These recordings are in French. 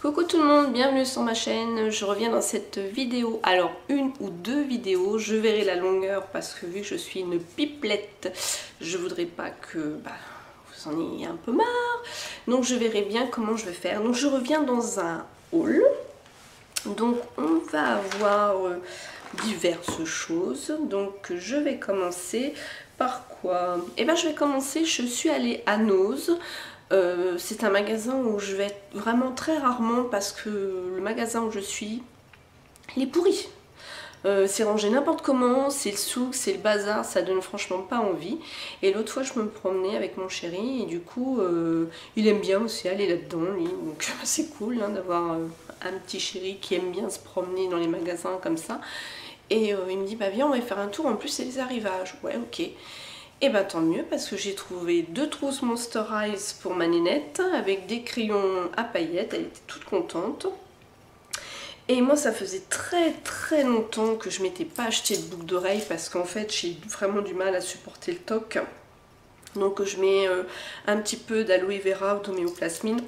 Coucou tout le monde, bienvenue sur ma chaîne. Je reviens dans cette vidéo, alors une ou deux vidéos, je verrai la longueur parce que vu que je suis une pipelette, je voudrais pas que vous en ayez un peu marre. Donc je verrai bien comment je vais faire. Donc je reviens dans un haul. Donc on va avoir diverses choses. Donc je vais commencer par quoi? Eh bien je vais commencer, je suis allée à Noz. C'est un magasin où je vais vraiment très rarement parce que le magasin où je suis, il est pourri. C'est rangé n'importe comment, c'est le souk, c'est le bazar, ça donne franchement pas envie. Et l'autre fois je me promenais avec mon chéri et du coup il aime bien aussi aller là-dedans lui, donc c'est cool hein, d'avoir un petit chéri qui aime bien se promener dans les magasins comme ça. Et il me dit bah viens on va faire un tour, en plus c'est les arrivages, ouais ok. Et bah tant mieux parce que j'ai trouvé deux trousses Monster Eyes pour ma nénette avec des crayons à paillettes, elle était toute contente. Et moi ça faisait très longtemps que je m'étais pas acheté de boucle d'oreille parce qu'en fait j'ai vraiment du mal à supporter le toc. Donc je mets un petit peu d'aloe vera ou d'homéoplasmine.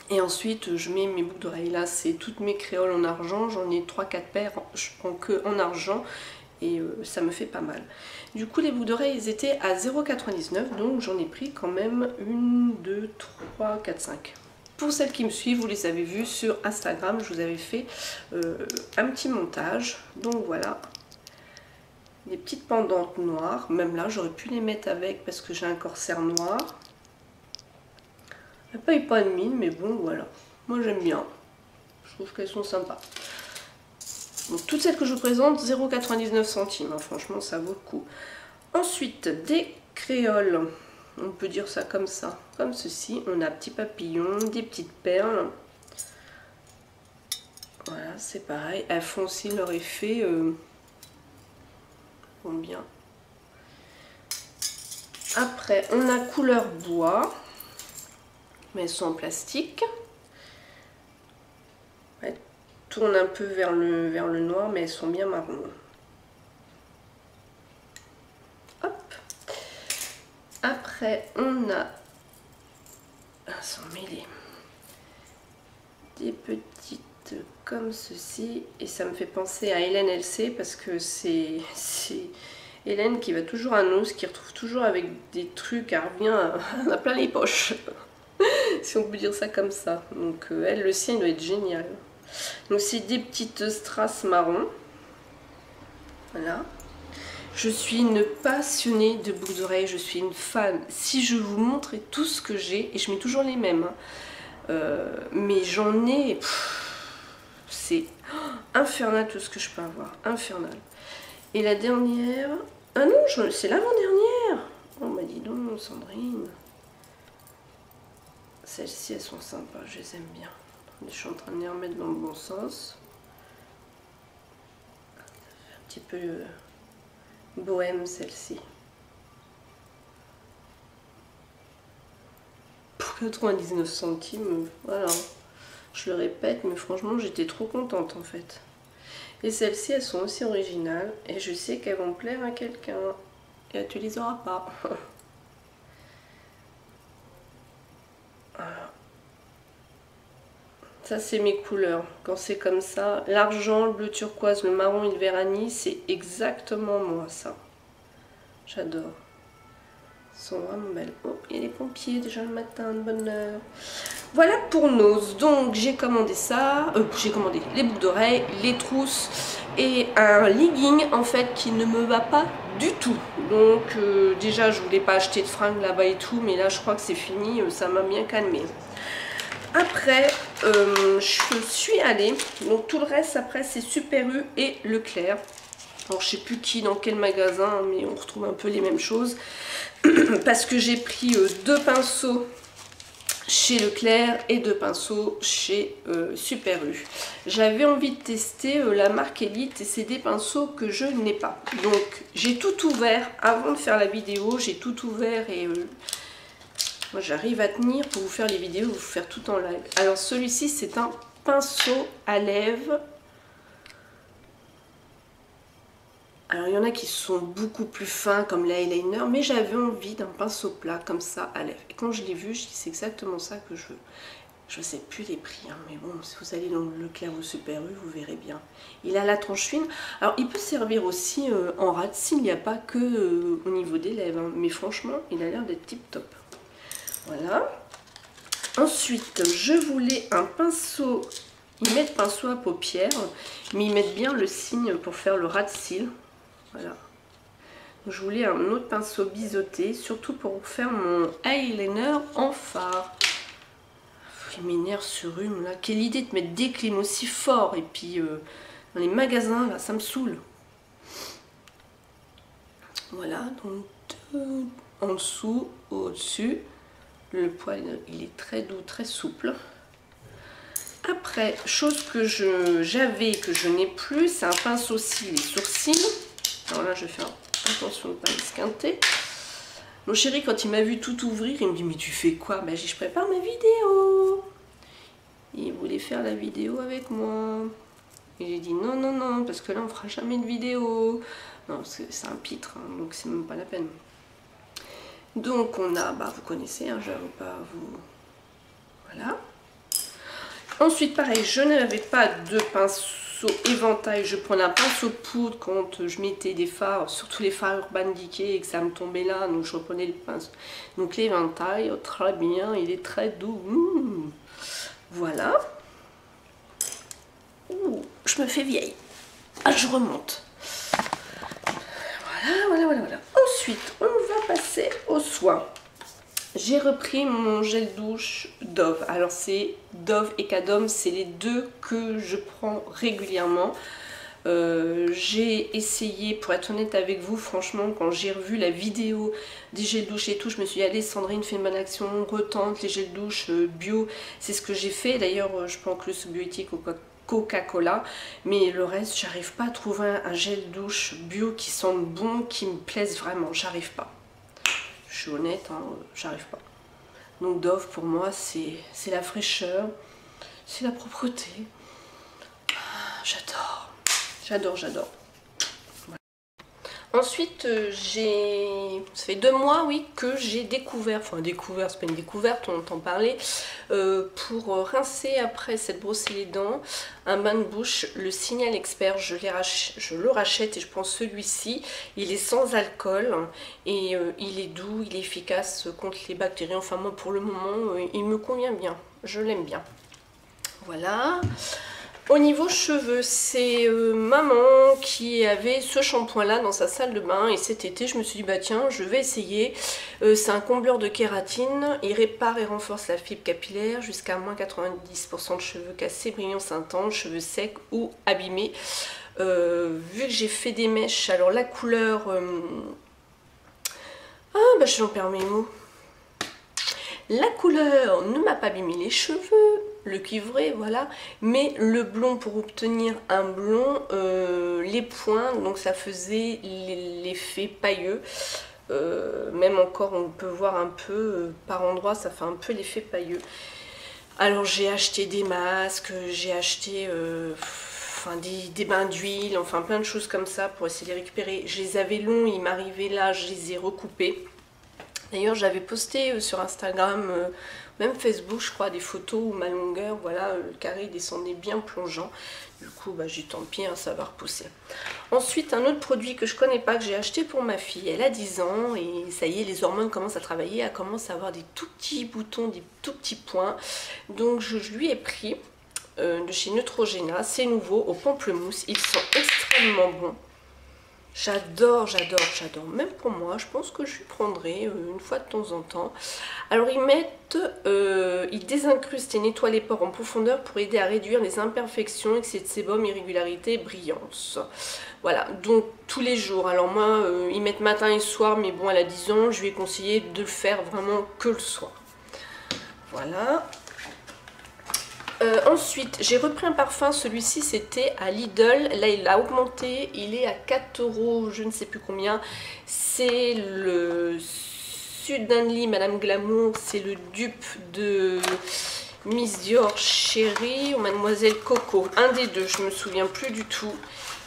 Et ensuite je mets mes boucles d'oreilles, là c'est toutes mes créoles en argent, j'en ai 3-4 paires, je prends que en argent. Et ça me fait pas mal. Du coup les boucles d'oreilles ils étaient à 0,99 donc j'en ai pris quand même 1, 2, 3, 4, 5. Pour celles qui me suivent, vous les avez vues sur Instagram, je vous avais fait un petit montage. Donc voilà, des petites pendantes noires, même là j'aurais pu les mettre avec parce que j'ai un corsaire noir. Elle n'a pas eu pas de mine mais bon voilà, moi j'aime bien, je trouve qu'elles sont sympas. Donc toutes celles que je vous présente, 0,99 centimes, hein, franchement ça vaut le coup. Ensuite, des créoles, on peut dire ça comme ceci. On a petits papillons, des petites perles. Voilà, c'est pareil. Elles font aussi leur effet. Bien. Après, on a couleur bois, mais elles sont en plastique. Tourne un peu vers le noir mais elles sont bien marron. Hop. Après on a elles sont mêlées. Des petites comme ceci et ça me fait penser à Hélène LC parce que c'est Hélène qui va toujours à Noz, qui retrouve toujours avec des trucs, elle revient à plein les poches si on peut dire ça comme ça. Donc elle, le sien doit être génial. Donc c'est des petites strass marron. Voilà. Je suis une passionnée de boucles d'oreilles, je suis une fan. Si je vous montrais tout ce que j'ai, et je mets toujours les mêmes, hein, mais j'en ai... C'est infernal tout ce que je peux avoir, infernal. Et la dernière... Ah non, c'est l'avant-dernière. Oh bah dis donc Sandrine. Celles-ci elles sont sympas, je les aime bien. Je suis en train de les remettre dans le bon sens. Un petit peu bohème celle-ci. Pour 99 centimes, voilà. Je le répète, mais franchement j'étais trop contente en fait. Et celles-ci elles sont aussi originales et je sais qu'elles vont plaire à quelqu'un. Et tu les auras pas. Voilà. Ça c'est mes couleurs, quand c'est comme ça, l'argent, le bleu turquoise, le marron et le vert anis, c'est exactement moi ça. J'adore. Elles sont vraiment belles. Oh, il y a les pompiers déjà le matin, de bonne heure. Voilà pour Noz. Donc j'ai commandé ça, j'ai commandé les boucles d'oreilles, les trousses et un legging en fait qui ne me va pas du tout. Donc déjà je voulais pas acheter de fringues là-bas et tout, mais là je crois que c'est fini, ça m'a bien calmé. Après, je suis allée, donc tout le reste après c'est Super U et Leclerc. Alors je sais plus qui dans quel magasin, mais on retrouve un peu les mêmes choses. Parce que j'ai pris deux pinceaux chez Leclerc et deux pinceaux chez Super U. J'avais envie de tester la marque Elite et c'est des pinceaux que je n'ai pas. Donc j'ai tout ouvert avant de faire la vidéo, j'ai tout ouvert et... moi j'arrive à tenir pour vous faire les vidéos, vous faire tout en live. Alors celui-ci c'est un pinceau à lèvres. Alors il y en a qui sont beaucoup plus fins comme l'eyeliner, mais j'avais envie d'un pinceau plat comme ça à lèvres. Et quand je l'ai vu, je dis c'est exactement ça que je veux. Je sais plus les prix, hein, mais bon, si vous allez dans le Leclerc ou Super U, vous verrez bien. Il a la tranche fine. Alors, il peut servir aussi en rade s'il n'y a pas que au niveau des lèvres. Hein. Mais franchement, il a l'air d'être tip top. Voilà. Ensuite, je voulais un pinceau. Ils mettent pinceau à paupières, mais ils mettent bien le signe pour faire le ras de cils. Voilà. Donc, je voulais un autre pinceau biseauté, surtout pour faire mon eyeliner en fard. Il m'énerve ce rhume là. Quelle idée de mettre des clims aussi forts. Et puis dans les magasins là, ça me saoule. Voilà, donc en dessous, au-dessus. Le poil il est très doux, très souple. Après, chose que j'avais que je n'ai plus, c'est un pinceau cils et sourcils. Alors là, je vais faire attention de ne pas esquinter. Mon chéri, quand il m'a vu tout ouvrir, il me dit mais tu fais quoi? Ben, je prépare ma vidéo. Il voulait faire la vidéo avec moi. Et j'ai dit non, non, non, parce que là on fera jamais de vidéo. Non, c'est un pitre, hein, donc c'est même pas la peine. Donc on a, bah vous connaissez, hein, je ne vais pas vous... Voilà. Ensuite pareil, je n'avais pas de pinceau éventail. Je prenais un pinceau poudre quand je mettais des fards, surtout les fards Urban Decay et que ça me tombait là. Donc je reprenais le pinceau. Donc l'éventail, oh, très bien, il est très doux. Voilà. Ouh, je me fais vieille. Ah, je remonte. Voilà, voilà, voilà, voilà. Ensuite, on va passer aux soins. J'ai repris mon gel douche Dove. Alors, c'est Dove et Cadom, c'est les deux que je prends régulièrement. J'ai essayé, pour être honnête avec vous, franchement, quand j'ai revu la vidéo des gels douche et tout, je me suis dit, allez Sandrine, fais une bonne action, retente les gels douche bio. C'est ce que j'ai fait. D'ailleurs, je prends que le Subbiotique ou Coca-Cola, mais le reste, j'arrive pas à trouver un gel douche bio qui sente bon, qui me plaise vraiment. J'arrive pas. Je suis honnête, hein, j'arrive pas. Donc Dove, pour moi, c'est la fraîcheur, c'est la propreté. J'adore. J'adore, j'adore. Voilà. Ensuite, ça fait 2 mois, oui, que j'ai découvert, enfin découvert, c'est pas une découverte, on entend parler, pour rincer après s'être brossé les dents, un bain de bouche, le Signal Expert, je le rachète et je prends celui-ci. Il est sans alcool et il est doux, il est efficace contre les bactéries. Enfin moi pour le moment, il me convient bien, je l'aime bien. Voilà. Au niveau cheveux, c'est maman qui avait ce shampoing là dans sa salle de bain et cet été je me suis dit bah tiens je vais essayer. C'est un combleur de kératine, il répare et renforce la fibre capillaire jusqu'à moins 90% de cheveux cassés, brillants, scintants, cheveux secs ou abîmés. Vu que j'ai fait des mèches, alors la couleur... Ah bah j'en perds mes mots. La couleur ne m'a pas abîmé les cheveux, le cuivré, voilà, mais le blond, pour obtenir un blond, les points, donc ça faisait l'effet pailleux. Même encore, on peut voir un peu, par endroits, ça fait un peu l'effet pailleux. Alors j'ai acheté des masques, j'ai acheté des bains d'huile, enfin plein de choses comme ça pour essayer de les récupérer. Je les avais longs, ils m'arrivaient là, je les ai recoupés. D'ailleurs, j'avais posté sur Instagram, même Facebook, je crois, des photos où ma longueur, voilà, le carré descendait bien plongeant. Du coup, bah, j'ai dit tant pis, hein, ça va repousser. Ensuite, un autre produit que je connais pas, que j'ai acheté pour ma fille. Elle a 10 ans et ça y est, les hormones commencent à travailler. Elle commence à avoir des tout petits boutons, des tout petits points. Donc, je lui ai pris de chez Neutrogena. C'est nouveau, au pamplemousse. Ils sont extrêmement bons. J'adore, j'adore, j'adore. Même pour moi, je pense que je lui prendrai une fois de temps en temps. Alors ils mettent, ils désincrustent et nettoient les pores en profondeur pour aider à réduire les imperfections, excès de sébum, irrégularité, brillance. Voilà, donc tous les jours. Alors moi, ils mettent matin et soir, mais bon, elle a 10 ans, je lui ai conseillé de le faire vraiment que le soir. Voilà. Ensuite, j'ai repris un parfum, celui-ci c'était à Lidl, là il a augmenté, il est à 4 €, je ne sais plus combien. C'est le Suddenly Madame Glamour, c'est le dupe de Miss Dior Chérie ou Mademoiselle Coco, un des deux, je me souviens plus du tout.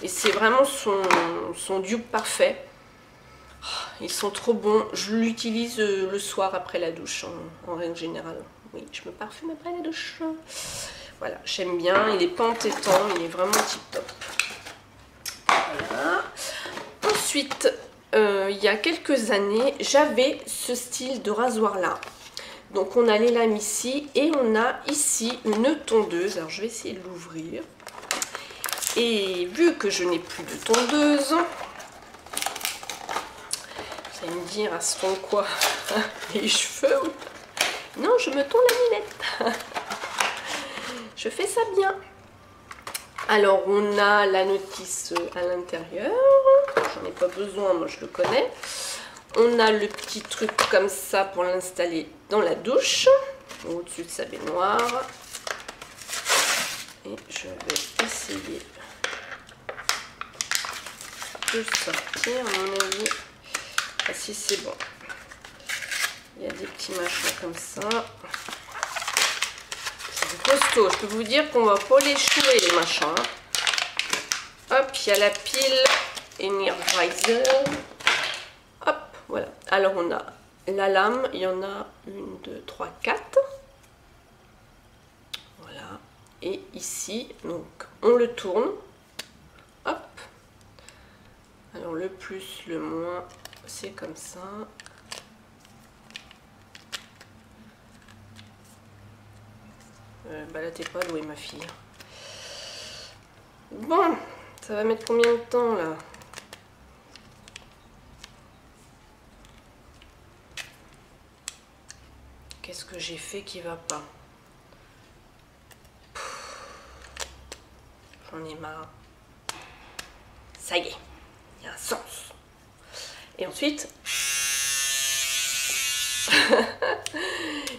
Et c'est vraiment son dupe parfait. Ils sont trop bons, je l'utilise le soir après la douche en règle générale. Oui, je me parfume après la douche. Voilà, j'aime bien, il est pas entêtant, il est vraiment tip top. Voilà. Ensuite, il y a quelques années, j'avais ce style de rasoir là. Donc on a les lames ici et on a ici une tondeuse. Alors je vais essayer de l'ouvrir. Et vu que je n'ai plus de tondeuse, vous allez me dire, à ce ton quoi, les cheveux. Non, je me tourne la minette. Je fais ça bien. Alors on a la notice à l'intérieur. J'en ai pas besoin, moi je le connais. On a le petit truc comme ça pour l'installer dans la douche, au-dessus de sa baignoire. Et je vais essayer de sortir, à mon avis. Ah si, c'est bon. Il y a des petits machins comme ça. C'est costaud. Je peux vous dire qu'on va pas les chouer, les machins. Hop, il y a la pile Energizer. Hop, voilà. Alors on a la lame. Il y en a 1, 2, 3, 4. Voilà. Et ici, donc on le tourne. Hop. Alors le plus, le moins, c'est comme ça. Bah là t'es pas douée ma fille. Bon, ça va mettre combien de temps là? Qu'est-ce que j'ai fait qui va pas? J'en ai marre. Ça y est, il y a un sens. Et ensuite,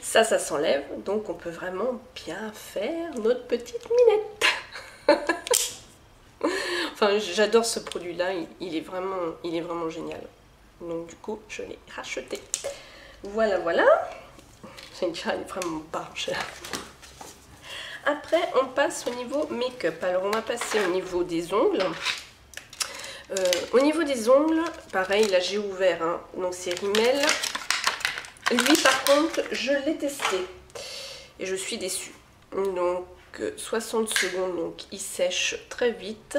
ça s'enlève, donc on peut vraiment bien faire notre petite minette. Enfin, j'adore ce produit-là, il est vraiment génial. Donc du coup, je l'ai racheté. Voilà, voilà. Elle est vraiment barge. Après, on passe au niveau make-up. Alors, on va passer au niveau des ongles. Au niveau des ongles, pareil, là j'ai ouvert, hein, donc c'est Rimmel. Lui par contre, je l'ai testé et je suis déçue. Donc 60 secondes, donc il sèche très vite,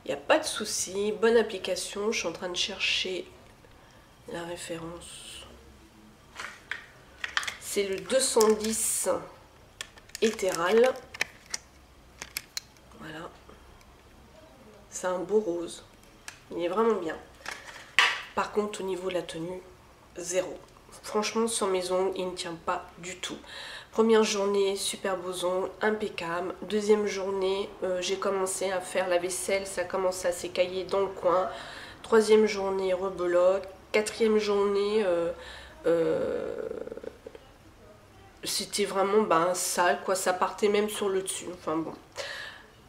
il n'y a pas de souci, bonne application. Je suis en train de chercher la référence. C'est le 210 Ethereal. Voilà, c'est un beau rose. Il est vraiment bien. Par contre, au niveau de la tenue, zéro. Franchement, sur mes ongles, il ne tient pas du tout. Première journée, super beaux ongles, impeccable. Deuxième journée, j'ai commencé à faire la vaisselle, ça a commencé à s'écailler dans le coin. Troisième journée, rebelote. Quatrième journée, c'était vraiment sale, quoi. Ça partait même sur le dessus. Enfin bon.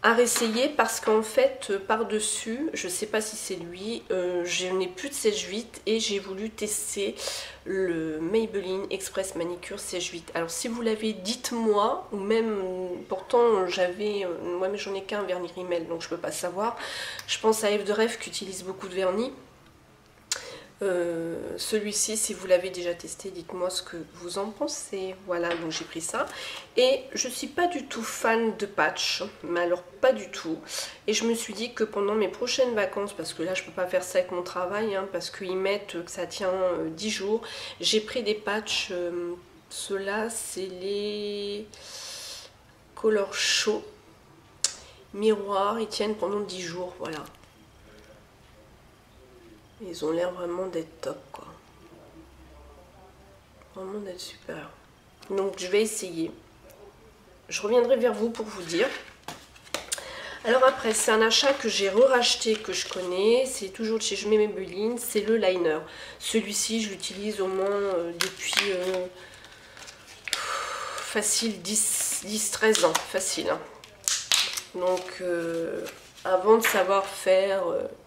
À réessayer parce qu'en fait par-dessus, je sais pas si c'est lui, je n'ai plus de sèche-vite et j'ai voulu tester le Maybelline Express Manicure sèche-vite. Alors si vous l'avez, dites-moi, ou même, pourtant j'avais, moi mais j'en ai qu'un vernis Rimmel donc je peux pas savoir. Je pense à F de Rêve qui utilise beaucoup de vernis. Celui-ci, si vous l'avez déjà testé, dites-moi ce que vous en pensez. Voilà, donc j'ai pris ça et je suis pas du tout fan de patch, mais alors pas du tout. Et je me suis dit que pendant mes prochaines vacances, parce que là je peux pas faire ça avec mon travail, hein, parce qu'ils mettent que ça tient 10 jours, j'ai pris des patchs. Ceux-là c'est les Color Show miroir, ils tiennent pendant 10 jours. Voilà, ils ont l'air vraiment d'être top, quoi. Vraiment d'être super. Donc je vais essayer. Je reviendrai vers vous pour vous dire. Alors après, c'est un achat que j'ai re-racheté, que je connais. C'est toujours de chez Maybelline. C'est le liner. Celui-ci, je l'utilise au moins depuis facile 10-13 ans. Facile, hein. Donc avant de savoir faire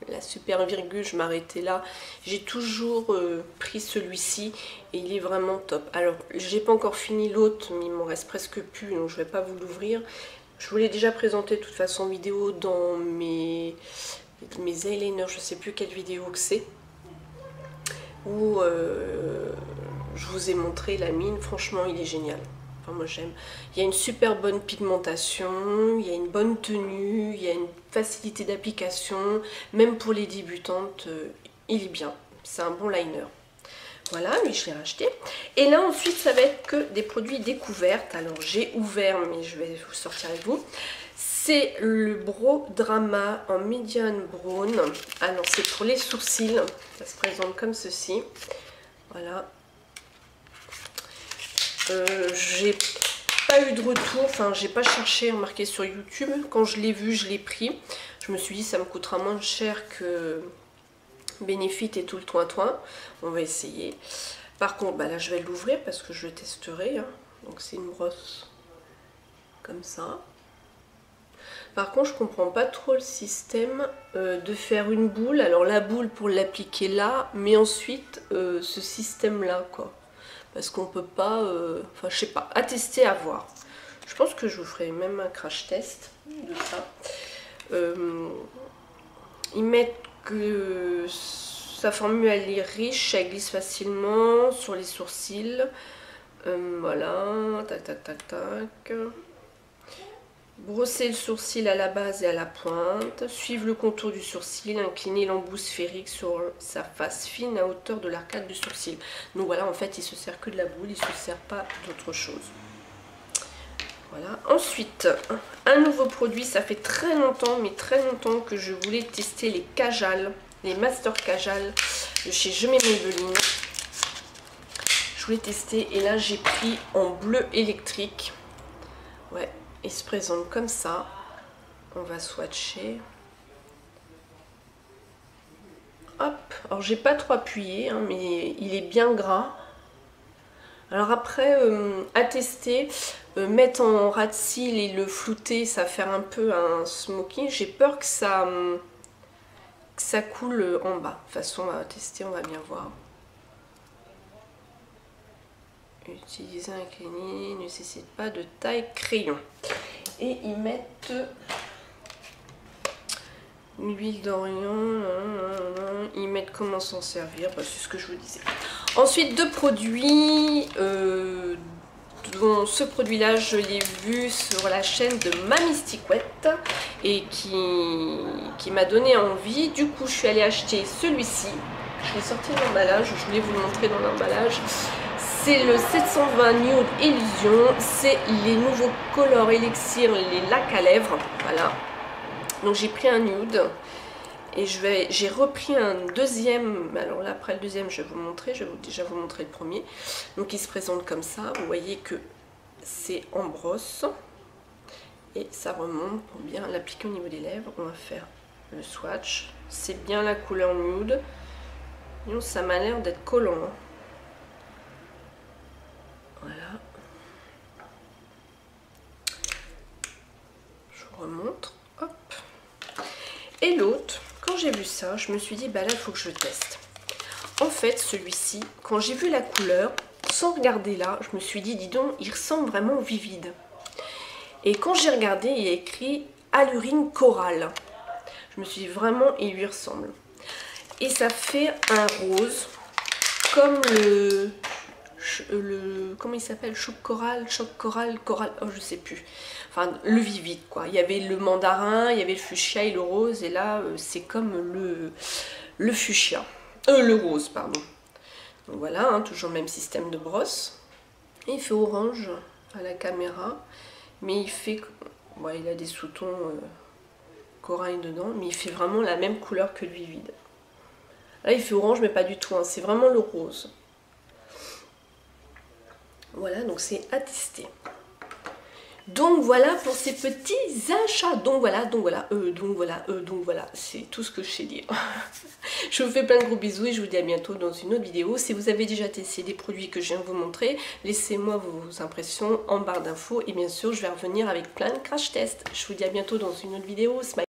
la super virgule, je m'arrêtais là. J'ai toujours pris celui-ci et il est vraiment top. Alors, j'ai pas encore fini l'autre, mais il m'en reste presque plus, donc je vais pas vous l'ouvrir. Je vous l'ai déjà présenté de toute façon en vidéo dans mes eyeliners, je sais plus quelle vidéo que c'est, où je vous ai montré la mine. Franchement, il est génial. Enfin, moi j'aime. Il y a une super bonne pigmentation, il y a une bonne tenue, il y a une facilité d'application. Même pour les débutantes, il est bien. C'est un bon liner. Voilà, lui je l'ai racheté. Et là ensuite ça va être que des produits découvertes. Alors j'ai ouvert, mais je vais vous sortir avec vous. C'est le Brow Drama en Medium Brown. Alors c'est pour les sourcils. Ça se présente comme ceci. Voilà. J'ai pas eu de retour. Enfin, j'ai pas cherché, remarqué sur YouTube. Quand je l'ai vu, je l'ai pris. Je me suis dit ça me coûtera moins cher que Benefit et tout le toin-toin. On va essayer. Par contre, bah là je vais l'ouvrir parce que je le testerai. Hein. Donc c'est une brosse comme ça. Par contre, je comprends pas trop le système de faire une boule. Alors la boule pour l'appliquer là, mais ensuite ce système-là, quoi. Parce qu'on peut pas... Enfin, je sais pas. À tester, à voir. Je pense que je vous ferai même un crash test de ça. Ils mettent que sa formule elle est riche, elle glisse facilement sur les sourcils. Voilà. Tac, tac, tac, tac. Brosser le sourcil à la base et à la pointe, suivre le contour du sourcil, incliner l'embout sphérique sur sa face fine à hauteur de l'arcade du sourcil. Donc voilà, en fait, il se sert que de la boule, il ne se sert pas d'autre chose. Voilà. Ensuite, un nouveau produit, ça fait très longtemps, mais très longtemps que je voulais tester les Kajal, les Master Kajal de chez Je mets Maybelline. Je voulais tester et là j'ai pris en bleu électrique. Ouais. Il se présente comme ça. On va swatcher. Hop. Alors j'ai pas trop appuyé, hein, mais il est bien gras. Alors après, à tester, mettre en ras de cils et le flouter, ça va faire un peu un smoking. J'ai peur que ça coule en bas. De toute façon, on va tester, on va bien voir. Utiliser un cleaning ne nécessite pas de taille crayon. Et ils mettent une huile d'Orient. Ils mettent comment s'en servir. Bah, c'est ce que je vous disais. Ensuite, deux produits. Dont ce produit-là, je l'ai vu sur la chaîne de Mamie Stickwet et qui m'a donné envie. Du coup, je suis allée acheter celui-ci. Je l'ai sorti de l'emballage. Je voulais vous le montrer dans l'emballage. C'est le 720 Nude Illusion, c'est les nouveaux Color Elixir, les lacs à lèvres, voilà. Donc j'ai pris un nude et j'ai repris un deuxième, alors là après le deuxième je vais vous montrer, je vais déjà vous montrer le premier. Donc il se présente comme ça, vous voyez que c'est en brosse et ça remonte pour bien l'appliquer au niveau des lèvres. On va faire le swatch, c'est bien la couleur nude, donc ça m'a l'air d'être collant. Hein. Voilà. Je vous remontre. Hop. Et l'autre, quand j'ai vu ça, je me suis dit, bah là, il faut que je teste. En fait, celui-ci, quand j'ai vu la couleur, sans regarder là, je me suis dit, dis donc, il ressemble vraiment au Vivide. Et quand j'ai regardé, il y a écrit Allurine Coral. Je me suis dit, vraiment, il lui ressemble. Et ça fait un rose, comme comment il s'appelle, choc coral, oh je sais plus, enfin le Vivide quoi. Il y avait le mandarin, il y avait le fuchsia et le rose, et là c'est comme le fuchsia, le rose pardon. Donc voilà, hein, toujours le même système de brosse. Et il fait orange à la caméra, mais il fait, ouais, il a des sous-tons corail dedans, mais il fait vraiment la même couleur que le Vivide. Là il fait orange mais pas du tout, hein, c'est vraiment le rose. Voilà, donc c'est à tester. Donc voilà pour ces petits achats. Donc voilà, c'est tout ce que je sais dire. Je vous fais plein de gros bisous et je vous dis à bientôt dans une autre vidéo. Si vous avez déjà testé des produits que je viens de vous montrer, laissez-moi vos impressions en barre d'infos. Et bien sûr, je vais revenir avec plein de crash tests. Je vous dis à bientôt dans une autre vidéo. Smile.